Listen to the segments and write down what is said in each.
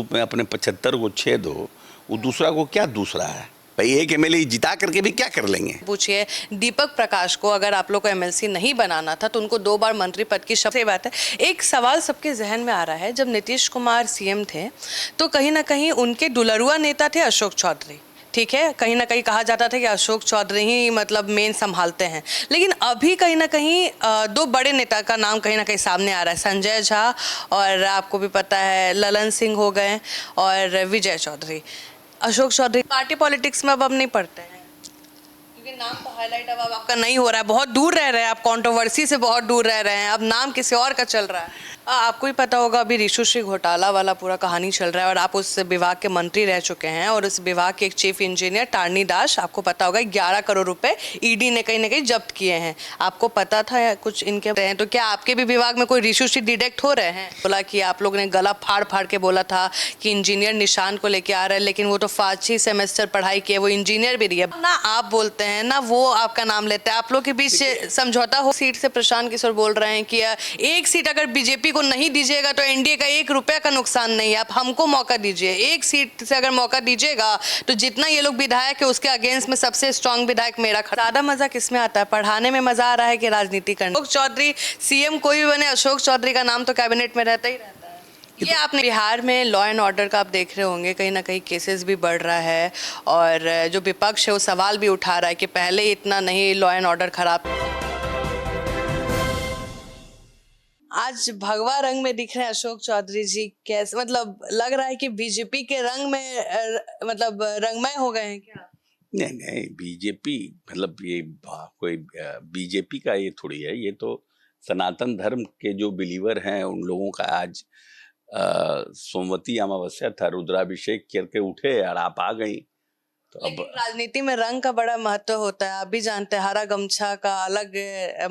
रूप में अपने 75 को 6 दो, वो दूसरा को क्या दूसरा है भाई? एक एमएलए जिता करके भी क्या कर लेंगे? पूछिए दीपक प्रकाश को, अगर आप लोग को एमएलसी नहीं बनाना था तो उनको 2 बार मंत्री पद की शपथ। बात है, एक सवाल सबके जहन में आ रहा है, जब नीतीश कुमार सीएम थे तो कहीं ना कहीं उनके दुलरुआ नेता थे अशोक चौधरी। ठीक है, कहीं ना कहीं कहा जाता था कि अशोक चौधरी ही मतलब मेन संभालते हैं, लेकिन अभी कहीं ना कहीं 2 बड़े नेता का नाम कहीं ना कहीं सामने आ रहा है, संजय झा और आपको भी पता है ललन सिंह हो गए और विजय चौधरी। अशोक चौधरी पार्टी पॉलिटिक्स में अब नहीं पढ़ते हैं क्योंकि नाम तो हाईलाइट अब आपका नहीं हो रहा है, बहुत दूर रह रहे हैं आप, कंट्रोवर्सी से बहुत दूर रह रहे हैं, अब नाम किसी और का चल रहा है। आपको ही पता होगा अभी ऋषुश्री घोटाला वाला पूरा कहानी चल रहा है और आप उस विभाग के मंत्री रह चुके हैं और उस विभाग के एक चीफ इंजीनियर टारनी दास, आपको पता होगा 11 करोड़ रुपए ईडी ने कहीं ना कहीं जब्त किए हैं। आपको पता था कुछ इनके हैं, तो क्या आपके भी विभाग में कोई ऋषुश्री डिटेक्ट हो रहे हैं? बोला कि आप लोग ने गला फाड़ फाड़ के बोला था कि इंजीनियर निशान को लेके आ रहे हैं, लेकिन वो तो 5 सेमेस्टर पढ़ाई किए, वो इंजीनियर भी रही है ना, आप बोलते हैं ना वो आपका नाम लेते हैं। आप लोग के बीच समझौता हो सीट से? प्रशांत किशोर बोल रहे हैं कि एक सीट अगर बीजेपी को नहीं दीजिएगा तो एनडीए का 1 रुपया का नुकसान नहीं है, आप हमको मौका दीजिए, एक सीट से अगर मौका दीजिएगा तो जितना ये लोग विधायक है उसके अगेंस्ट में सबसे स्ट्रांग विधायक मेरा खड़ा। ज्यादा मजा किसमें आता है, पढ़ाने में मजा आ रहा है कि राजनीति करने? अशोक चौधरी सीएम कोई भी बने, अशोक चौधरी का नाम तो कैबिनेट में रहता ही रहता है। ये आपने बिहार में लॉ एंड ऑर्डर का आप देख रहे होंगे, कहीं ना कहीं केसेस भी बढ़ रहा है और जो विपक्ष है वो सवाल भी उठा रहा है कि पहले इतना नहीं लॉ एंड ऑर्डर खराब। आज भगवा रंग में दिख रहे हैं अशोक चौधरी जी, कैसे मतलब लग रहा है कि बीजेपी के रंग में मतलब रंगमय हो गए हैं क्या? नहीं नहीं, बीजेपी मतलब ये कोई बीजेपी का ये थोड़ी है, ये तो सनातन धर्म के जो बिलीवर हैं उन लोगों का आज सोमवती अमावस्या था, रुद्राभिषेक करके उठे और आप आ गई। तो अब राजनीति में रंग का बड़ा महत्व होता है, आप भी जानते हैं, हरा गमछा का अलग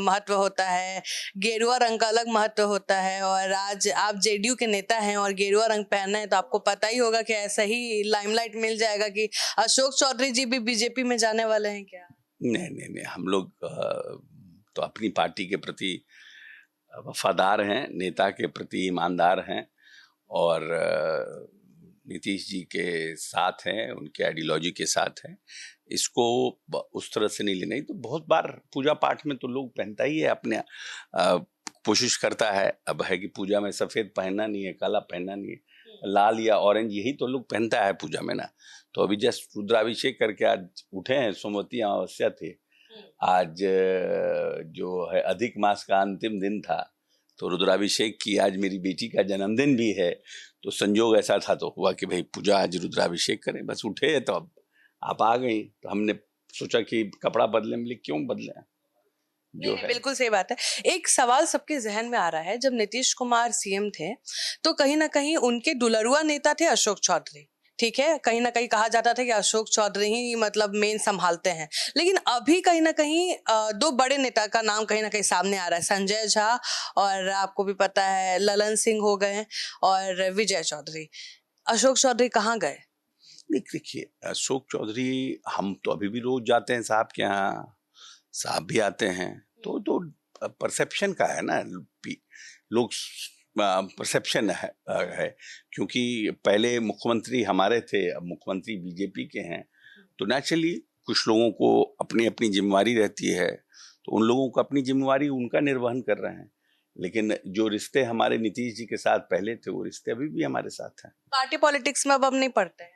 महत्व होता है, गेरुआ रंग का अलग महत्व होता है, और आज आप जेडीयू के नेता हैं और गेरुआ रंग पहने हैं तो आपको पता ही होगा कि ऐसा ही लाइमलाइट मिल जाएगा कि अशोक चौधरी जी भी बीजेपी में जाने वाले हैं क्या? नहीं नहीं नहीं, हम लोग तो अपनी पार्टी के प्रति वफादार हैं, नेता के प्रति ईमानदार हैं और नीतीश जी के साथ हैं, उनके आइडियोलॉजी के साथ हैं। इसको उस तरह से नहीं लेना ही, तो बहुत बार पूजा पाठ में तो लोग पहनता ही है, अपने कोशिश करता है। अब है कि पूजा में सफ़ेद पहनना नहीं है, काला पहनना नहीं है, लाल या ऑरेंज यही तो लोग पहनता है पूजा में ना। तो अभी जस्ट रुद्राभिषेक करके आज उठे हैं, सोमवती अमावस्या थे आज, जो है अधिक मास का अंतिम दिन था, तो रुद्राभिषेक की आज मेरी बेटी का जन्मदिन भी है, तो संजोग ऐसा था तो हुआ कि भाई पूजा आज रुद्राभिषेक करें, बस उठे तो अब आप आ गई, तो हमने सोचा कि कपड़ा बदले, मिले क्यों बदले जो है। बिल्कुल सही बात है। एक सवाल सबके जहन में आ रहा है, जब नीतीश कुमार सीएम थे तो कहीं ना कहीं उनके दुलरुआ नेता थे अशोक चौधरी। ठीक है, कहीं ना कहीं कहा जाता था कि अशोक चौधरी ही मतलब मेन संभालते हैं, लेकिन अभी कहीं ना कहीं 2 बड़े नेता का नाम कहीं ना कहीं सामने आ रहा है, संजय झा और आपको भी पता है ललन सिंह हो गए और विजय चौधरी। अशोक चौधरी कहाँ गए? देखिए, अशोक चौधरी, हम तो अभी भी रोज जाते हैं साहब के यहाँ, साहब भी आते हैं, तो परसेप्शन का है ना, लोग परसेप्शन है, क्योंकि पहले मुख्यमंत्री हमारे थे, अब मुख्यमंत्री बीजेपी के हैं, तो नेचुरली कुछ लोगों को अपनी अपनी जिम्मेवारी रहती है, तो उन लोगों को अपनी जिम्मेवारी उनका निर्वहन कर रहे हैं, लेकिन जो रिश्ते हमारे नीतीश जी के साथ पहले थे वो रिश्ते अभी भी हमारे साथ हैं। पार्टी पॉलिटिक्स में अब नहीं पढ़ते हैं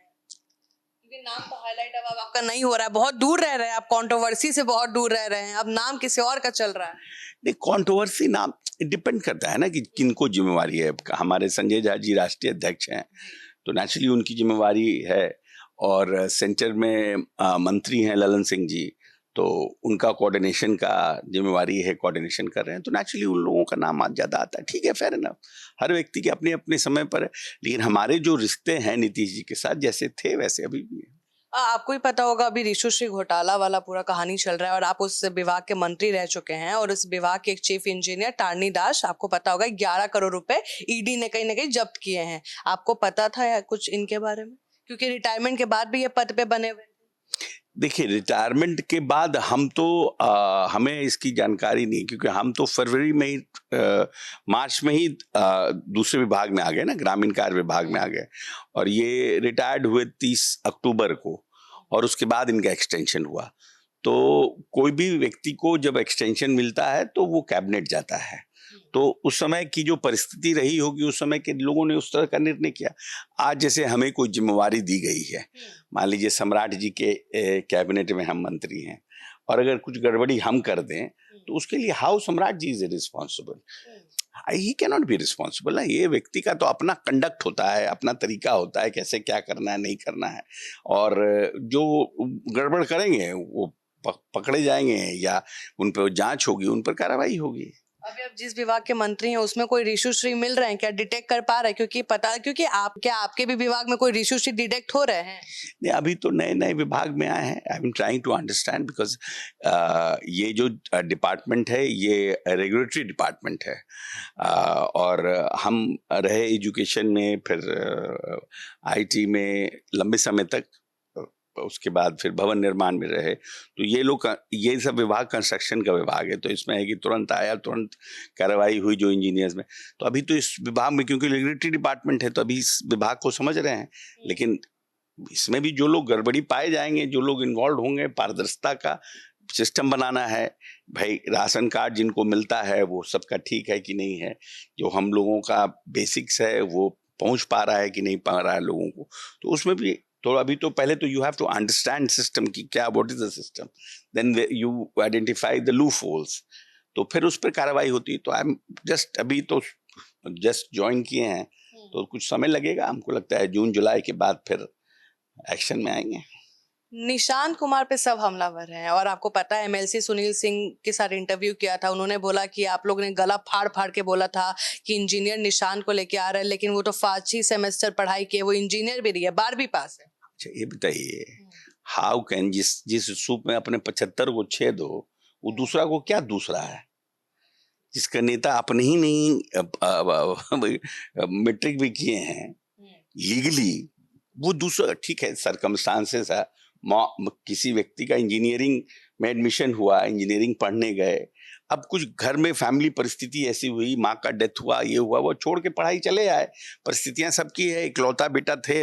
क्योंकि नाम तो हाईलाइट अब आपका नहीं हो रहा है, बहुत दूर रह रहे हैं आप, कंट्रोवर्सी से बहुत दूर रह रहे हैं, अब नाम किसी और का चल रहा है। नहीं, कंट्रोवर्सी नाम डिपेंड करता है ना कि किनको जिम्मेवारी है। हमारे संजय झा जी राष्ट्रीय अध्यक्ष हैं, तो नेचुरली उनकी जिम्मेवारी है, और सेंटर में मंत्री हैं ललन सिंह जी, तो उनका कोऑर्डिनेशन का जिम्मेवारी है, कोऑर्डिनेशन कर रहे हैं, तो नेचुरली उन लोगों का नाम आज ज़्यादा आता है। ठीक है, फेयर इनफ, हर व्यक्ति के अपने अपने समय पर है, लेकिन हमारे जो रिश्ते हैं नीतीश जी के साथ जैसे थे वैसे अभी भी है। आपको ही पता होगा अभी ऋषुश्री घोटाला वाला पूरा कहानी चल रहा है और आप उस विभाग के मंत्री रह चुके हैं और उस विभाग के एक चीफ इंजीनियर टारनी दास, आपको पता होगा 11 करोड़ रुपए ईडी ने कहीं ना कहीं जब्त किए हैं। आपको पता था या कुछ इनके बारे में, क्योंकि रिटायरमेंट के बाद भी ये पद पे बने हुए? देखिए, रिटायरमेंट के बाद हम तो हमें इसकी जानकारी नहीं, क्योंकि हम तो फरवरी में ही मार्च में ही दूसरे विभाग में आ गए ना, ग्रामीण कार्य विभाग में आ गए, और ये रिटायर्ड हुए 30 अक्टूबर को, और उसके बाद इनका एक्सटेंशन हुआ। तो कोई भी व्यक्ति को जब एक्सटेंशन मिलता है तो वो कैबिनेट जाता है, तो उस समय की जो परिस्थिति रही होगी, उस समय के लोगों ने उस तरह का निर्णय किया। आज जैसे हमें कोई जिम्मेवारी दी गई है, मान लीजिए सम्राट जी के कैबिनेट में हम मंत्री हैं, और अगर कुछ गड़बड़ी हम कर दें तो उसके लिए how Samrat ji is responsible? He cannot be responsible ना। ये व्यक्ति का तो अपना कंडक्ट होता है, अपना तरीका होता है, कैसे क्या करना है, नहीं करना है, और जो गड़बड़ करेंगे वो पकड़े जाएंगे, या उन पर जांच होगी, उन पर कार्रवाई होगी। अभी आप जिस विभाग के मंत्री हैं उसमें कोई रिशु मिल रहे हैं क्या, डिटेक्ट कर पा रहे हैं? क्योंकि आपके भी विभाग में कोई रिशु डिटेक्ट हो रहे हैं? नहीं, अभी तो नए नए विभाग में आए हैं। I am trying to understand, because ये जो डिपार्टमेंट है ये रेगुलेटरी डिपार्टमेंट है, और हम रहे एजुकेशन में, फिर आईटी में लंबे समय तक, उसके बाद फिर भवन निर्माण में रहे, तो ये लोग, ये सब विभाग कंस्ट्रक्शन का विभाग है, तो इसमें है कि तुरंत आया, तुरंत कार्रवाई हुई जो इंजीनियर्स में। तो अभी तो इस विभाग में, क्योंकि रेगुलेटरी डिपार्टमेंट है, तो अभी इस विभाग को समझ रहे हैं, लेकिन इसमें भी जो लोग गड़बड़ी पाए जाएंगे, जो लोग इन्वॉल्व होंगे, पारदर्शिता का सिस्टम बनाना है भाई। राशन कार्ड जिनको मिलता है वो सबका ठीक है कि नहीं है, जो हम लोगों का बेसिक्स है वो पहुंच पा रहा है कि नहीं पा रहा है लोगों को, तो उसमें भी तो अभी तो पहले तो you have to understand system की क्या, what is the system, then you identify the loopholes, तो फिर उस पर कार्रवाई होती है। तो आई एम जस्ट, अभी तो जस्ट ज्वाइन किए हैं, तो कुछ समय लगेगा, हमको लगता है जून जुलाई के बाद फिर एक्शन में आएंगे। निशांत कुमार पे सब हमलावर हैं, और आपको पता है एमएलसी सुनील सिंह के साथ इंटरव्यू किया था, उन्होंने बोला कि आप लोग ने गला फाड़ फाड़ के बोला था कि इंजीनियर निशांत को लेके आ रहे हैं, लेकिन वो तो 5 सेमेस्टर पढ़ाई किए, वो इंजीनियर भी रही है, 12वीं पास है। अच्छा, ये बताइए, हाउ कैन, जिस सूप में अपने 75 को छेद हो, वो दूसरा को क्या दूसरा है? जिसका नेता अपने ही नहीं मैट्रिक भी किए हैं लीगली, वो दूसरा ठीक है, सरकमस्टांसेस है, किसी व्यक्ति का इंजीनियरिंग में एडमिशन हुआ, इंजीनियरिंग पढ़ने गए, अब कुछ घर में फैमिली परिस्थिति ऐसी हुई, माँ का डेथ हुआ, ये हुआ, वो छोड़ के पढ़ाई चले आए, परिस्थितियां सबकी है, इकलौता बेटा थे,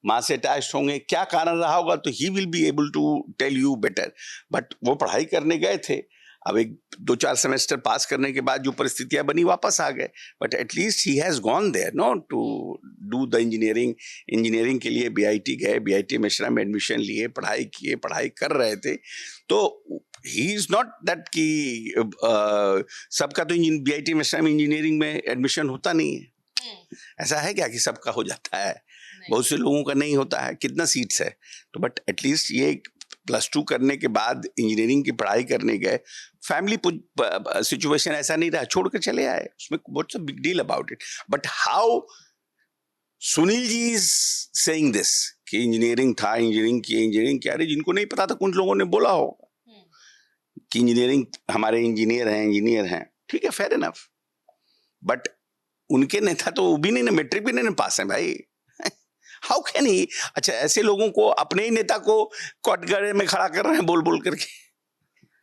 माँ से अटैच होंगे, क्या कारण रहा होगा, तो he will be able to tell you better, but वो पढ़ाई करने गए थे, अब एक 2-4 सेमेस्टर पास करने के बाद जो परिस्थितियां बनी वापस आ गए, but at least he has gone there no to do the engineering के लिए बीआईटी गए, बीआईटी मिश्रा में एडमिशन लिए, पढ़ाई किए, पढ़ाई कर रहे थे, तो ही इज नॉट दैट कि सबका तो बीआईटी मिश्रा में इंजीनियरिंग में एडमिशन होता नहीं है। ऐसा है क्या कि सबका हो जाता है? बहुत से लोगों का नहीं होता है। कितना सीट्स है, तो बट एटलीस्ट ये +2 करने के बाद इंजीनियरिंग की पढ़ाई करने गए, फैमिली सिचुएशन ऐसा नहीं रहा, छोड़ के चले आए, उसमें what's a big deal about it? But how Sunil ji is saying this कि इंजीनियरिंग था, इंजीनियरिंग किया, अरे जिनको नहीं पता था कुछ लोगों ने बोला होगा कि इंजीनियरिंग, हमारे इंजीनियर हैं, ठीक है, फेयर इनफ, बट उनके नेता तो वो भी नहीं ना, मैट्रिक भी नहीं पास है भाई। How can he? अच्छा, ऐसे लोगों को, अपने ही नेता को कटघरे में खड़ा कर रहे हैं बोल बोल करके।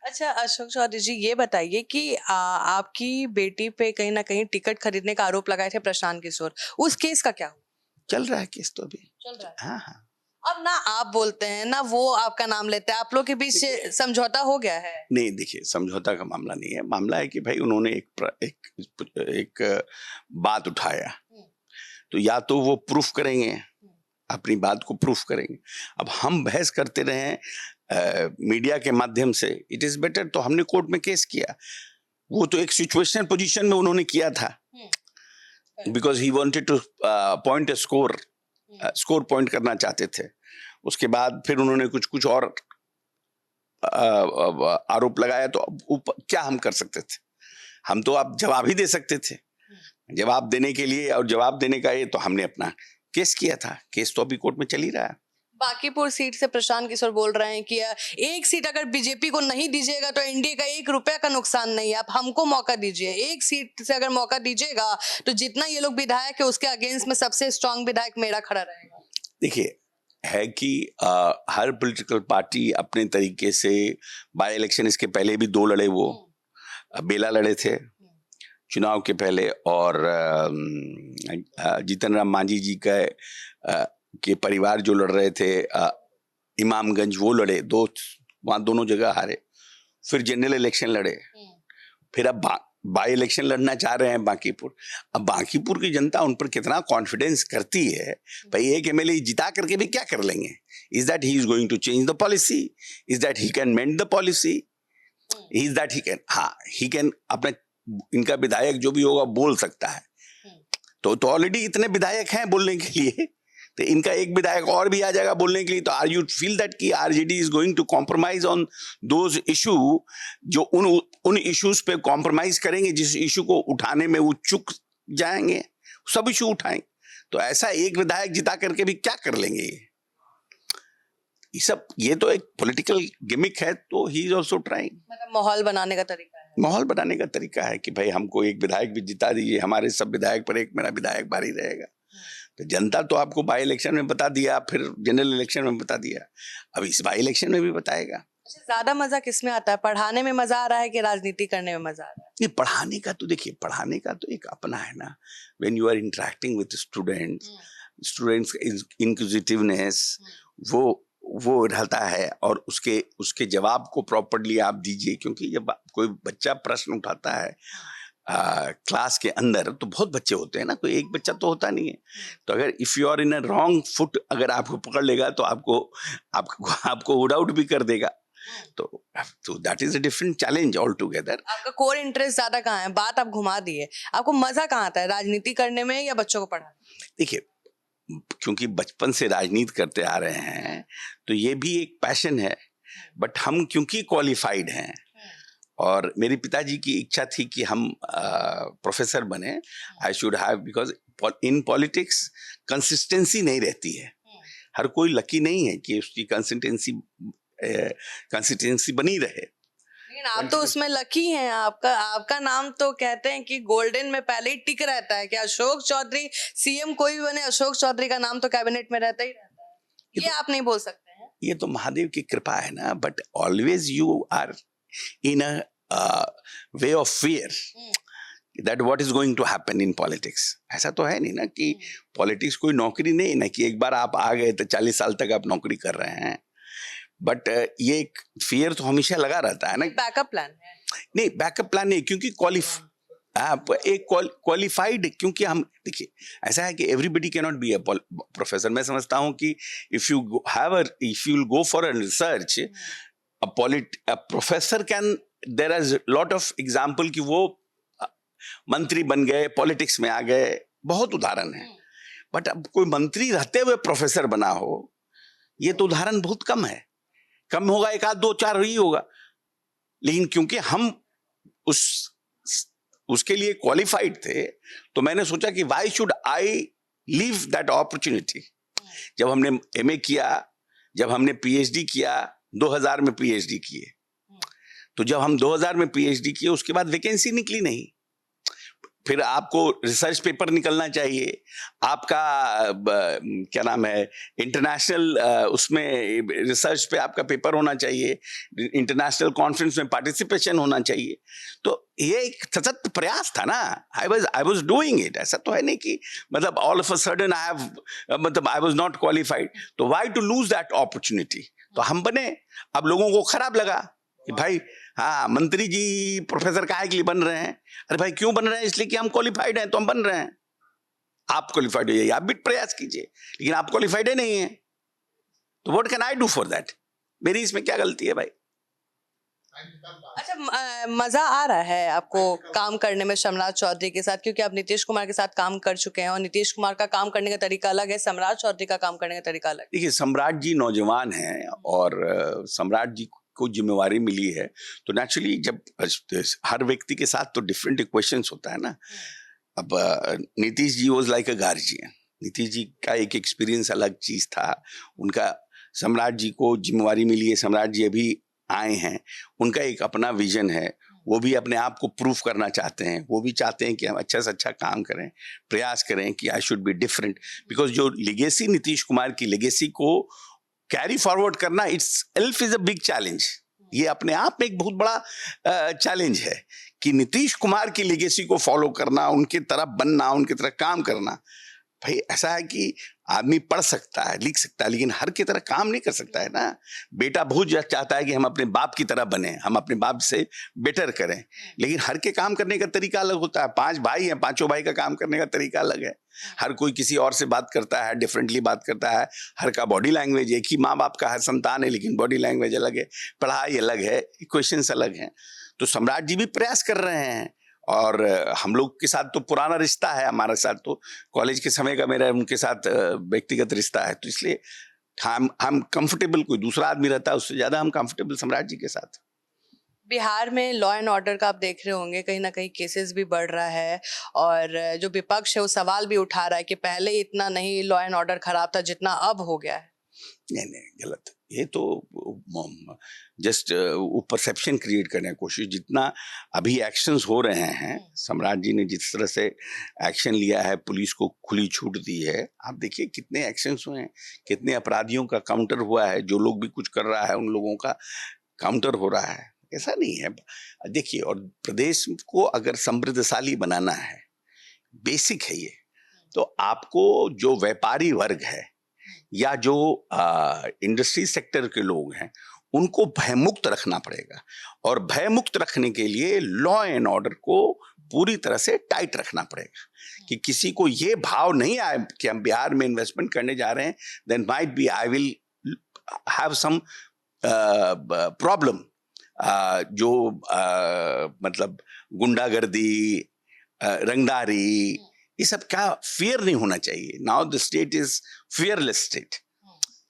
अच्छा अशोक चौधरी जी, ये बताइए कि आपकी बेटी पे कहीं ना कहीं टिकट खरीदने का आरोप लगाए थे प्रशांत किशोर, उस केस का क्या हुआ? चल रहा है केस, तो अभी चल रहा है। हाँ हाँ। अब ना आप बोलते हैं ना वो आपका नाम लेते हैं, आप लोग के बीच समझौता हो गया है? नहीं, देखिए, समझौता का मामला नहीं है, मामला है कि भाई उन्होंने एक बात उठाया, तो या तो वो प्रूफ करेंगे, अपनी बात को प्रूफ करेंगे। अब हम बहस करते रहे मीडिया के माध्यम से, इट इज बेटर, तो हमने कोर्ट में केस किया। वो तो एक सिचुएशनल पोजीशन में उन्होंने किया था, because he wanted two point score point करना चाहते थे। उसके बाद फिर उन्होंने कुछ और आरोप लगाया, तो क्या हम कर सकते थे? हम तो आप जवाब ही दे सकते थे, जवाब देने के लिए, और जवाब देने का ये तो हमने अपना केस किया था। केस तो अभी कोर्ट में चल ही रहा है। बांकीपुर सीट से प्रशांत किशोर बोल रहे हैं कि एक सीट अगर बीजेपी को नहीं दीजिएगा तो एनडीए का 1 रुपया का नुकसान नहीं है, आप हमको मौका दीजिए, एक सीट से अगर मौका दीजिएगा तो जितना ये लोग विधायक है उसके अगेंस्ट में सबसे स्ट्रांग विधायक मेरा खड़ा रहेगा। देखिए, है कि हर पॉलिटिकल पार्टी अपने तरीके से, बाय इलेक्शन इसके पहले भी 2 लड़े, वो बेला लड़े थे चुनाव के पहले, और जीतन राम मांझी जी के परिवार जो लड़ रहे थे इमामगंज, वो लड़े, वहां दोनों जगह हारे। फिर जनरल इलेक्शन लड़े, फिर अब बाई इलेक्शन लड़ना चाह रहे हैं बांकीपुर। अब बांकीपुर की जनता उन पर कितना कॉन्फिडेंस करती है, भाई एक एमएलए जिता करके भी क्या कर लेंगे? Is that he is going to change the policy? Is that he can mend the policy? Is that he can, हाँ ही कैन, अपने इनका विधायक जो भी होगा बोल सकता है, तो ऑलरेडी इतने विधायक हैं बोलने के लिए, तो इनका एक विधायक और भी आ जाएगा बोलने के लिए। तो आर यू फील दैट कि RJD is going to compromise on those issue, जो उन इश्यूज पे कॉम्प्रोमाइज करेंगे जिस इशू को उठाने में वो चुक जाएंगे, सब इशू उठाएंगे? तो ऐसा एक विधायक जिता करके भी क्या कर लेंगे? ये तो एक पॉलिटिकल गिमिक है, तो ही इज ऑल्सो ट्राइंग। मतलब माहौल बनाने का तरीका है, माहौल बनाने का तरीका है कि भाई हमको एक विधायक भी जिता दीजिए, हमारे सब विधायक पर एक मेरा विधायक भारी रहेगा। तो जनता तो आपको बाई इलेक्शन में बता दिया, फिर जनरल इलेक्शन में बता दिया, अब इस बाई इलेक्शन में भी बताएगा। ज्यादा मजा किसमें आता है? पढ़ाने में मजा आ रहा है कि राजनीति करने में मजा आ रहा है? ये पढ़ाने का तो देखिए, पढ़ाने का तो एक अपना है ना, when you are interacting with students inquisitiveness वो रहता है, और उसके जवाब को प्रॉपर्ली आप दीजिए, क्योंकि जब कोई बच्चा प्रश्न उठाता है क्लास के अंदर, तो बहुत बच्चे होते हैं ना, कोई एक बच्चा तो होता नहीं है। तो अगर if you are in a wrong foot, अगर आपको पकड़ लेगा तो आपको वुड आउट भी कर देगा। तो that is a different challenge all together. आपका कोर इंटरेस्ट ज्यादा कहाँ है? बात आप घुमा दिए, आपको मजा कहाँ आता है, राजनीति करने में या बच्चों को पढ़ाने? देखिए, क्योंकि बचपन से राजनीति करते आ रहे हैं, तो ये भी एक पैशन है, बट हम क्योंकि क्वालिफाइड हैं, और मेरे पिताजी की इच्छा थी कि हम प्रोफेसर बने, I should have, because in politics consistency नहीं रहती है, हर कोई लकी नहीं है कि उसकी कंसिस्टेंसी बनी रहे। लेकिन आप तो उसमें लकी हैं, आपका नाम तो कहते हैं कि गोल्डन में पहले ही टिक रहता है कि अशोक चौधरी सीएम कोई भी बने, अशोक चौधरी का नाम तो कैबिनेट में रहता ही रहता है। ये आप नहीं बोल सकते हैं, ये तो महादेव की कृपा है ना, but always you are in a way of fear that what is going to happen in politics। ऐसा तो है नहीं ना कि पॉलिटिक्स कोई नौकरी नहीं ना, कि एक बार आप आ गए तो 40 साल तक आप नौकरी कर रहे हैं, बट ये एक फियर तो हमेशा लगा रहता है ना। बैकअप प्लान है? नहीं, बैकअप प्लान नहीं, क्योंकि आप एक क्वालिफाइड, क्योंकि हम देखिए ऐसा है कि everybody can not be a professor. मैं समझता हूँ कि if you go for a research, a professor can, there is lot of example कि वो मंत्री बन गए, पॉलिटिक्स में आ गए, बहुत उदाहरण है, बट अब कोई मंत्री रहते हुए प्रोफेसर बना हो, ये तो उदाहरण बहुत कम है, कम होगा, 1 आध 2 4 ही होगा। लेकिन क्योंकि हम उसके लिए क्वालिफाइड थे, तो मैंने सोचा कि why should I leave that opportunity। जब हमने एमए किया, जब हमने पीएचडी किया, 2000 में पीएचडी किए, तो जब हम 2000 में पीएचडी किए, उसके बाद वैकेंसी निकली नहीं, फिर आपको रिसर्च पेपर निकलना चाहिए, आपका क्या नाम है, इंटरनेशनल उसमें रिसर्च पे आपका पेपर होना चाहिए, इंटरनेशनल कॉन्फ्रेंस में पार्टिसिपेशन होना चाहिए। तो ये एक सतत प्रयास था ना, आई वाज डूइंग इट। ऐसा तो है नहीं कि मतलब all of a sudden I was not qualified, तो why to lose that opportunity. तो हम बने, अब लोगों को खराब लगा कि भाई हाँ मंत्री जी प्रोफेसर काहे के लिए बन रहे हैं? अरे भाई क्यों बन रहे हैं? इसलिए कि हम क्वालिफाइड हैं तो हम बन रहे हैं। आप क्वालिफाइड हो जाइए, आप भी प्रयास कीजिए, लेकिन आप क्वालिफाइड ही नहीं है, तो what can I do for that? मेरी इसमें क्या गलती है भाई? अच्छा, मजा आ रहा है आपको काम करने में सम्राट चौधरी के साथ, क्योंकि आप नीतीश कुमार के साथ काम कर चुके हैं, और नीतीश कुमार का काम करने का तरीका अलग है, सम्राट चौधरी का काम करने का तरीका अलग है। देखिए, सम्राट जी नौजवान हैं, और सम्राट जी को जिम्मेवारी मिली है, तो नेचुरली जब हर व्यक्ति के साथ तो डिफरेंट इक्वेशंस होता है ना। अब Nitish ji was like a guardian, Nitish ji का एक एक्सपीरियंस अलग चीज था उनका। सम्राट जी को जिम्मेवारी मिली है, सम्राट जी अभी आए हैं, उनका एक अपना विजन है, वो भी अपने आप को प्रूव करना चाहते हैं, वो भी चाहते हैं कि हम अच्छा से अच्छा काम करें, प्रयास करें कि I should be different, because जो लेगेसी नीतीश कुमार की लेगेसी को कैरी फॉरवर्ड करना it's self is a big challenge. ये अपने आप में एक बहुत बड़ा चैलेंज है कि नीतीश कुमार की लेगेसी को फॉलो करना, उनकी तरह बनना, उनकी तरह काम करना। भाई ऐसा है कि आदमी पढ़ सकता है, लिख सकता है, लेकिन हर की तरह काम नहीं कर सकता है ना। बेटा बहुत चाहता है कि हम अपने बाप की तरह बने, हम अपने बाप से बेटर करें, लेकिन हर के काम करने का तरीका अलग होता है। 5 भाई हैं, पांचों भाई का काम करने का तरीका अलग है। हर कोई किसी और से बात करता है, डिफरेंटली बात करता है। हर का बॉडी लैंग्वेज, एक ही माँ बाप का हर संतान है, लेकिन बॉडी लैंग्वेज अलग है, पढ़ाई अलग है, इक्वेशंस अलग हैं। तो सम्राट जी भी प्रयास कर रहे हैं, और हम लोग के साथ तो पुराना रिश्ता है, हमारे साथ तो कॉलेज के समय का मेरा उनके साथ व्यक्तिगत रिश्ता है, तो इसलिए हम कंफर्टेबल, कोई दूसरा आदमी रहता है उससे ज्यादा हम कंफर्टेबल सम्राट जी के साथ। बिहार में लॉ एंड ऑर्डर का आप देख रहे होंगे, कहीं ना कहीं केसेस भी बढ़ रहा है, और जो विपक्ष है वो सवाल भी उठा रहा है कि पहले इतना नहीं लॉ एंड ऑर्डर खराब था जितना अब हो गया है। नहीं, गलत। ये तो जस्ट वो परसेप्शन क्रिएट करने की कोशिश। जितना अभी एक्शंस हो रहे हैं, सम्राट जी ने जिस तरह से एक्शन लिया है, पुलिस को खुली छूट दी है, आप देखिए कितने एक्शंस हुए हैं, कितने अपराधियों का काउंटर हुआ है। जो लोग भी कुछ कर रहा है उन लोगों का काउंटर हो रहा है। ऐसा नहीं है, देखिए, और प्रदेश को अगर समृद्धशाली बनाना है, बेसिक है ये, तो आपको जो व्यापारी वर्ग है या जो इंडस्ट्री सेक्टर के लोग हैं उनको भयमुक्त रखना पड़ेगा, और भयमुक्त रखने के लिए लॉ एंड ऑर्डर को पूरी तरह से टाइट रखना पड़ेगा कि किसी को ये भाव नहीं आए कि हम बिहार में इन्वेस्टमेंट करने जा रहे हैं, then might be I will have some problem. जो मतलब गुंडागर्दी, रंगदारी, ये सब का फियर नहीं होना चाहिए। Now the state is fearless state.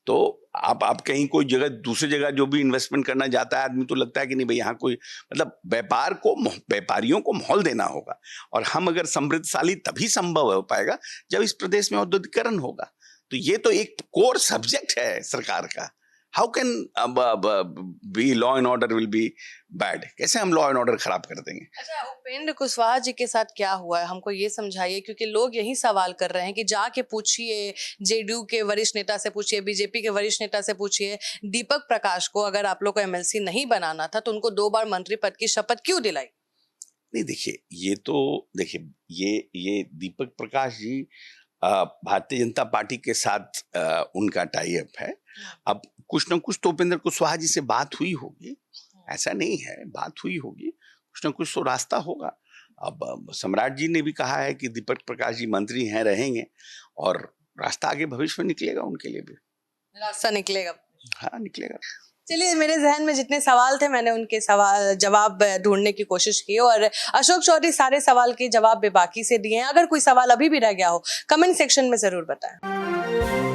तो आप कहीं कोई जगह, दूसरी जगह जो भी इन्वेस्टमेंट करना जाता है आदमी, तो लगता है कि नहीं भाई यहाँ कोई, मतलब व्यापारियों को माहौल देना होगा। और हम अगर समृद्धशाली तभी संभव हो पाएगा जब इस प्रदेश में औद्योगिकरण होगा। तो ये तो एक कोर सब्जेक्ट है सरकार का। How can be law and order will be bad? कैसे हम लॉ एंड ऑर्डर खराब कर देंगे? अच्छा, उपेंद्र कुशवाहा जी के साथ क्या हुआ है, हमको ये समझाइए, क्योंकि लोग यही सवाल कर रहे हैं कि जाके पूछिए, जेडीयू के वरिष्ठ नेता से पूछिए, बीजेपी के वरिष्ठ नेता से पूछिए, दीपक प्रकाश को अगर आप लोग को एमएलसी नहीं बनाना था तो उनको 2 बार मंत्री पद की शपथ क्यों दिलाई? नहीं, देखिए, ये दीपक प्रकाश जी भारतीय जनता पार्टी के साथ उनका टाई अप है। अब कुछ न कुछ तो उपेंद्र कुशवाहा जी से बात हुई होगी, ऐसा नहीं है, बात हुई होगी, कुछ न कुछ तो रास्ता होगा। अब सम्राट जी ने भी कहा है कि दीपक प्रकाश जी मंत्री हैं, रहेंगे, और रास्ता आगे भविष्य में निकलेगा, उनके लिए भी रास्ता निकलेगा। हाँ, निकलेगा। चलिए, मेरे जहन में जितने सवाल थे मैंने उनके सवाल जवाब ढूंढने की कोशिश की, और अशोक चौधरी सारे सवाल के जवाब बेबाकी से दिए हैं। अगर कोई सवाल अभी भी रह गया हो, कमेंट सेक्शन में जरूर बताएं।